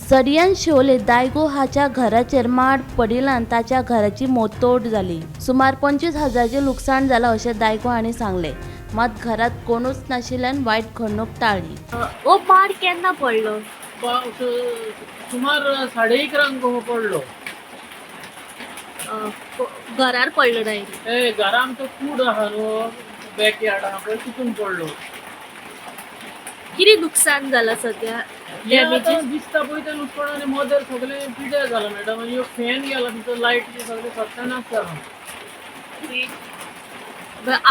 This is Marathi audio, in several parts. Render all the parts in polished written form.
सडयन शिवोले दायगो हाच्या घराचेर माड पडिल्ल्यान ताच्या घराची मोडतोड जाली। सुमार 25,000चे लुकसाण जाला अशें दायगो हांणी सांगले। मात घरात कोणूच नाशिल्ल्यान वायट घडणूक टाळ्ळी। ओ माड केन्ना पडलो? सुमार 11:30 हो पडलो। घरार पडलो डायरेक्ट? घरा आमचो कूड आहा न्हू, बॅकयार्ड आहा पळय, तितून पडलो। कितें नुकसान जाला सध्या? डॅमेजीस दिसता पळय ते लुकसाणांनी मदर सगळे पिड्यार जाला मॅडम। आनी फॅन गेला, तिचो लायट सगळे सत्यानाश जाला।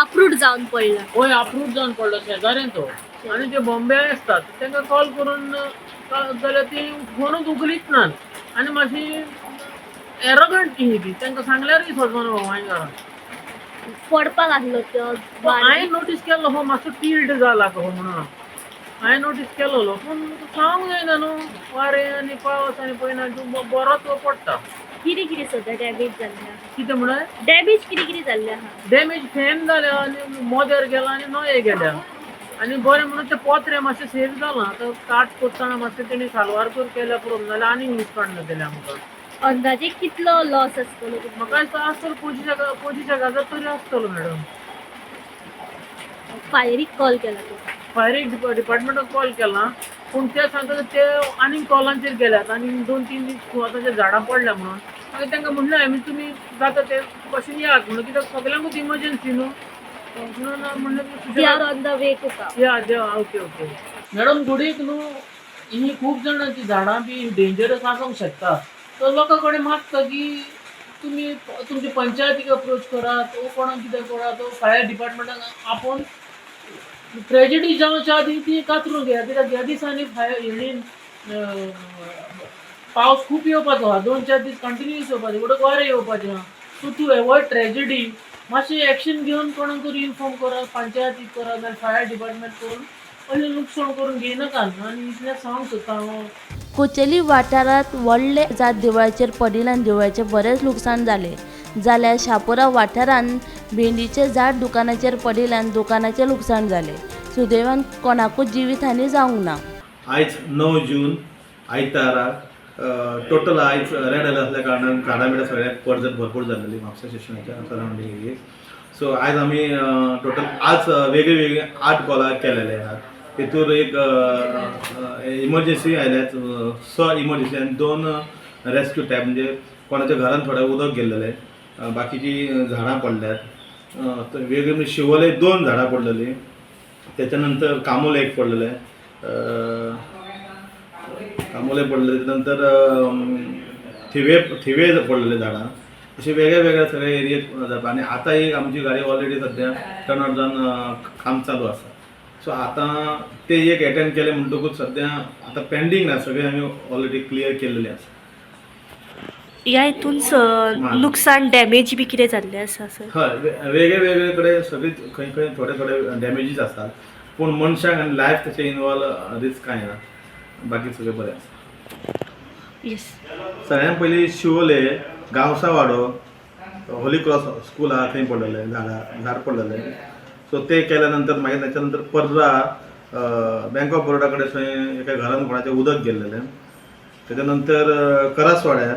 अप्रूड जावन पडला? होय, अप्रूव्ह जावन पडलो शेजाऱ्यान तो। आनी जे बॉम्बे आसतात तांकां कॉल करून जाल्यार ती फोनूच उखलीच नात। आनी मातशी एरोगंट ती तांकां सांगल्यारूय सोजमना हांवें घरा पडपाक आसलो तो? हांवें नोटीस केलो हो मातसो टिल्ट जाला कसो म्हणून हांवें नोटीस केलोलो, पूण सांगूंक जायना न्हू, वारें आनी पावस आनी पळयना बरोच पडटा। कितें कितें सध्या डॅमेज जाल्लें? कितें म्हणून डॅमेज कितें कितें जाल्लें आहा? डॅमेज फॅन जाल्या आनी मोदेर गेला आनी नळे गेल्या। आनी बरें म्हणून ते पोत्रे मातशें सेफ जालां। आतां काट कोत्ताना मातशें तेणी सालवार कर केल्या पुरो, नाल्यार आनीक लुकसाण जातलें आमकां। अंदाजे कितलो लॉस आसतलो? म्हाका दिसता आसतलो 25,000 तरी आसतलो मॅडम। फायरीक कॉल केला तूं? फायर डिपार्टमेंटाक कॉल केला, पूण ते सांगता ते आनीक कॉलांचेर गेल्यात आनी 2-3 दीस सुवाताचेर झाडां पडल्या म्हणून। मागीर तांकां म्हणलें हांवें तुमी जाता ते भशेन येयात म्हणून, कित्याक सगल्यांकूच इमर्जन्सी न्हू, म्हणून म्हणलें ऑन द वे तुका। Okay okay madam. गुडीक न्हू ही खूब जाणांची झाडां बी डेंजरस आसूंक शकता, तर लोकां कडेन मागता की तुमी तुमच्या पंचायतीक अप्रोच करात, वो कोणाक कितें करात, फायर डिपार्टमेंटाक आपोवन ट्रेजेडी जावच्या आदी ती कातरून घेया। कित्याक ह्या दिसांनी पावस खूब येवपाचो आहा, 2-4 दीस कंटिन्युअस येवपाचे, उदक वारें येवपाचें आहा। सो टू एवॉयड ट्रेजेडी मातशें एक्शन घेवन कोणाक तरी इन्फॉर्म करात, पंचायतीक करात, नाल्यार फायर डिपार्टमेंट करून अशें लुकसाण करून घेयनाकात। आनी इतलें सांगूंक सोदता हांव। कुचेली वाठारात व्हडले जात देवळाचेर पडिल्ल्यान देवळाचे बरेच लुकसाण जाले। जाल्यार शापोरा वाठारांत भेंडीचे झाड दुकानाचेर पडिल्ल्यान दुकानाचें लुकसाण जालें। सुदैवान कोणाकूच जिवीतहानी जावंक ना। आयज 9 जून आयताराक टोटल आयज रेड अलर्ट असल्या कारणान झाडां सगळ्याक पडझड भरपूर जाल्ली म्हापसा स्टेशनाच्या सरावंडींग एरियेक। सो आयज आमी टोटल आज वेगळे 8 कॉलां केलेले आहात। तेतूर एक इमर्जन्सी आयल्यात, इमर्जन्सी आनी 2 रेस्क्यू टायप, म्हणजे कोणाच्या घरान थोडें उदक गेल्लेलें, बाकीची झाडां पडल्यात। वेगळे म्हणजे शिवोले 2 झाडां पडलेलीं, त्याच्या नंतर कामोले एक पडलेले, नंतर थिवे पडलेले झाडां, अशें वेगळ्या वेगळ्या सगळ्या एरियेक जाता। आनी आतां एक आमची गाडी ऑलरेडी सद्या टर्न आउट जावन काम चालू आसा। सो आतां ते एक अटेंड केले म्हणटकूच सद्या आतां पेंडींग ना, सगळे आमी ऑलरेडी क्लियर केल्लेले आसा। ह्या हितून नुकसान डॅमेज बी कितें जाल्लें आसा सर? हय, वेगळे वेगळे कडेन सगळी खंय थोडे डॅमेजीस आसतात, पूण मनशाक आनी लायफ तशें इनवॉल्व रिस्क कांय ना, बाकी सगळें बरें आसा। येस। सगळ्यांत पयलीं शिवोले गांवसा वाडो होली क्रॉस स्कूल आहा थंय पडलेले झाड पडलेले। सो ते केल्या नंतर मागीर त्याच्या नंतर पर्रा बँक ऑफ बरोडा कडेन थंय एका घरान कोणाचें उदक गेल्लेलें। तेच्या नंतर करासवाड्यार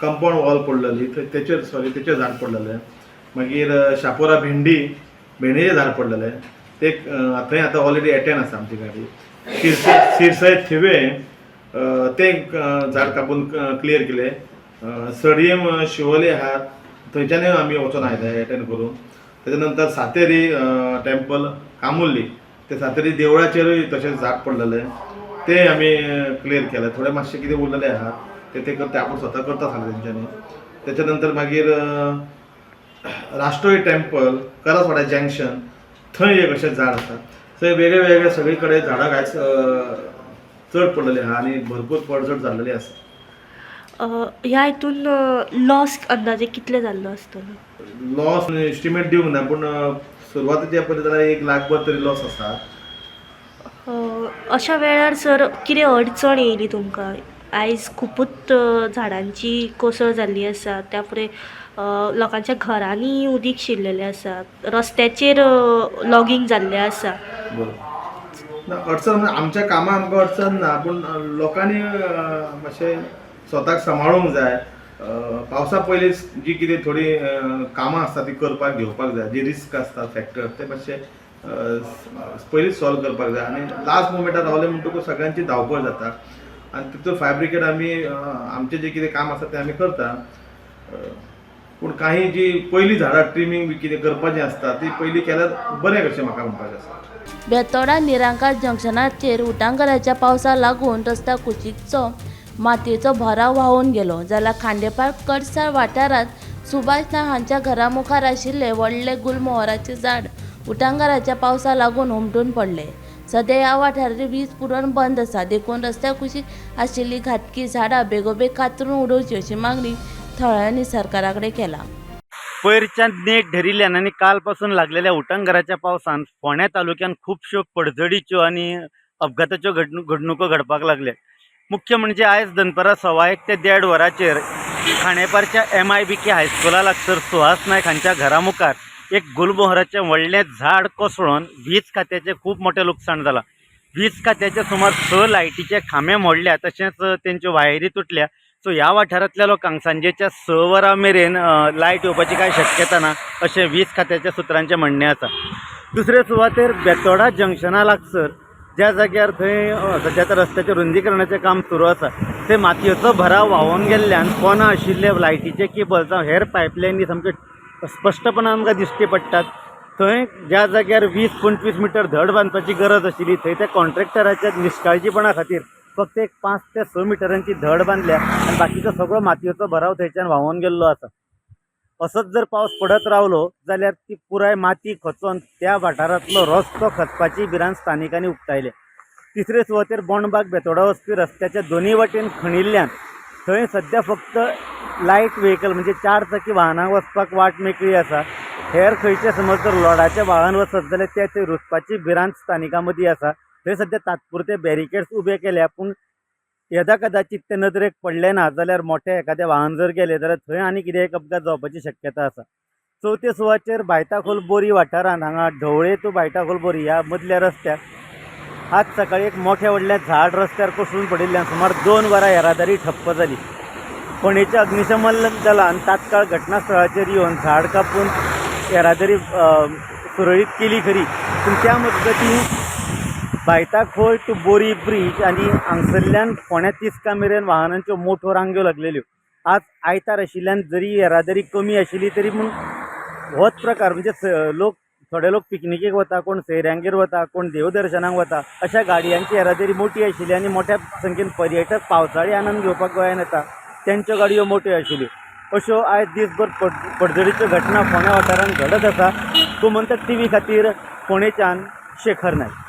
कंपाऊंड वॉल पडलेली, तेचेर झाड पडलेलें। मागीर शापोरा भेंडीचें झाड पडलेलें, ते थंय आतां ऑलरेडी एटेंड आसा आमची गाडी। शिरसय थिवे ते झाड कापून क्लियर केले। सडयम शिवोले आहात थंयच्यानूय आमी वचून आयले एटेंड करून। तेच्या नंतर सातेरी टेम्पल कामुर्ली, ते सातेरी देवळाचेरूय तशेंच झाड पडलेलें, ते आमी क्लियर केलें। थोडे मातशें कितें उरलेले आहात ते करता, आपूण स्वता करता सांगलें तेंच्यांनी। तेच्या नंतर मागीर राष्ट्रोय टेम्पल करासवाडा जंक्शन थंय एक अशें झाड आसा। थंय वेगळे वेगळे सगळे कडेन झाडां आयज चड पडलेली आहा आनी भरपूर पडझड जाल्लेली आसा। ह्या हितून लॉस अंदाजे कितले जाल्लो आसतलो? लॉस एस्टिमेट दिवंक ना, पूण सुरवातीचे पळयत जाल्यार 1 लाख तरी लॉस आसा। अशा वेळार सर कितें अडचण येयली तुमकां? आयज खुबूच झाडांची कोसळ जाल्ली आसा, त्या फुडें लोकांच्या घरांनी उदीक शिरलेलें आसा, रस्त्याचेर लॉगींग जाल्लें आसा। ना अडचण म्हणजे आमच्या कामां आमकां अडचण ना, पूण लोकांनी मातशें स्वताक सांबाळूंक जाय. पावसा पयलींच जी कितें थोडी कामां आसता ती करपाक घेवपाक जाय, जी रिस्क आसता फॅक्टर ते मातशे पयलींच सॉल्व करपाक जाय. आनी लास्ट मोमेंटार रावले म्हणटकूच सगळ्यांची धांवपळ जाता आनी तितून फायर ब्रिगेड आमी आमचें जें कितें काम आसा तें आमी करता. पूण काही जी पयलीं झाडां ट्रिमींग बी कितें करपाचें आसता ती पयलीं केल्यार बरें कशें म्हाका म्हणपाचें आसा. बेतोडा निरांकाळ जंक्शनाचेर उटंगाराच्या पावसा लागून रस्त्या कुशीकचो मातयेचो भराव व्हांवून गेलो जाल्यार खांडेपार कडसार वाठारांत सुभाष नायक हांच्या घरा मुखार आशिल्ले व्हडले गुलमोहराचे झाड उटंगाराच्या पावसा लागून हुमटून पडले. सध्या ह्या वाठारांत वीज पुरवण बंद आसा. देखून रस्त्या कुशीक आशिल्लीं घातकी झाडां बेगोबेग कातरून उडोवची अशी मागणी थळाव्यांनी सरकारा कडेन केला. पयरच्यान नेट धरिल्ल्यान आनी काल पासून लागलेल्या उटंगाराच्या पावसान फोंड्या तालुक्यात खुबश्यो पडझडीच्यो आनी अपघाताच्यो घडणुको घडपाक लागल्या. मुख्य म्हणजे आयज दनपारां 1:15 ते 1:30 वरांचेर खांडेपारच्या MIBK हायस्कुला लागसर सुहास नायक हांच्या घरा मुखार एक गुलमोहराचें व्हडलें झाड कोसळून वीज खात्याचें खूब मोठें लुकसाण जालां. वीज खात्याचे सुमार 6 लायटीचे खांबे मोडल्या, तशेंच तेंच्यो वायरी तुटल्या. सो ह्या वाठारांतल्या लोकांक सांजेच्या 6 वरां मेरेन लायट येवपाची कांय शक्यता ना अशें वीज खात्याच्या सुत्रांचें म्हणणें आसा. दुसरे सुवातेर बेतोडा जंक्शना लागसर ज्या जाग्यार थंय सध्या तर रस्त्याचें रुंदीकरणाचें काम सुरू आसा थंय मातयेचो भराव व्हांवून गेल्ल्यान पोना आशिल्ले लायटीचे केबल्स हेर पायपलायनी सामके स्पश्टपणान आमकां दिश्टी पडटात. थंय ज्या जाग्यार 20-25 मिटर धड बांदपाची गरज आशिल्ली थंय त्या कॉन्ट्रॅक्टराच्या निश्काळजीपणा खातीर फक्त एक 5 ते 6 मिटरांची धड बांदल्या आनी बाकीचो सगळो मातयेचो भराव थंयच्यान व्हांवून गेल्लो आसा. असोच जर पावस पडत रावलो जाल्यार ती पुराय माती खचोन त्या वाठारांतलो रस्तो खचपाची भिरांत स्थानिकांनी उक्तायल्या. तिसरे सुवातेर बोंडबाग बेतोडा वचपी रस्त्याच्या दोनूय वाटेन खणिल्ल्यान थंय सध्या फक्त लायट व्हेकल म्हणजे 4 चाकी वाहनांक वचपाक वाट मेकळी आसा. हेर खंयचे समज जर लोडाचें वाहन वचत जाल्यार ते थंय रुजपाची भिरांत स्थानिकां मदीं आसा. थंय सध्या तात्पुरते बॅरिकेड्स उबे केल्या, पूण येदा कदाचित ते नदरेक पडले ना जाल्यार मोठे एखादे वाहन जर गेले जाल्यार थंय आनी कितें एक अपघात जावपाची शक्यता आसा. चवथे सुवातेर बायताखोल बोरी वाठारांत हांगा ढवळे टू बायताखोल बोरी ह्या मदल्या रस्त्यार आज सकाळी एक मोठे व्हडलें झाड रस्त्यार कोसळून पडिल्ल्यान सुमार 2 वरां येरादारी ठप्प जाली. फोंडेच्या अग्निशमन दलान तात्काळ घटनास्थळाचेर येवन झाड कापून येरादारी सुरळीत केली खरी, पूण त्या मजगतीं बायताखोल टू बोरी ब्रीज आनी हांगसरल्यान फोंड्या तिस्का मेरेन वाहनांच्यो मोठ्यो रांग्यो लागलेल्यो. आज आयतार आशिल्ल्यान जरी येरादारी कमी आशिल्ली तरी पूण होच प्रकार म्हणजे थोडे लोक पिकनिकेक वता, कोण सैऱ्यांगेर वता, कोण देवदर्शनाक वता, अशा गाडयांची येरादारी मोठी आशिल्ली आनी मोठ्या संख्येन पर्यटक पावसाळी आनंद घेवपाक गोंयांत येता तेंच्यो गाडयो मोठ्यो आशिल्ल्यो. अश्यो आयज दिसभर पडझडीच्यो घटना फोंड्या वाठारांत घडत आसा. गोमंतक TV खातीर फोंडेच्यान शेखर नायक.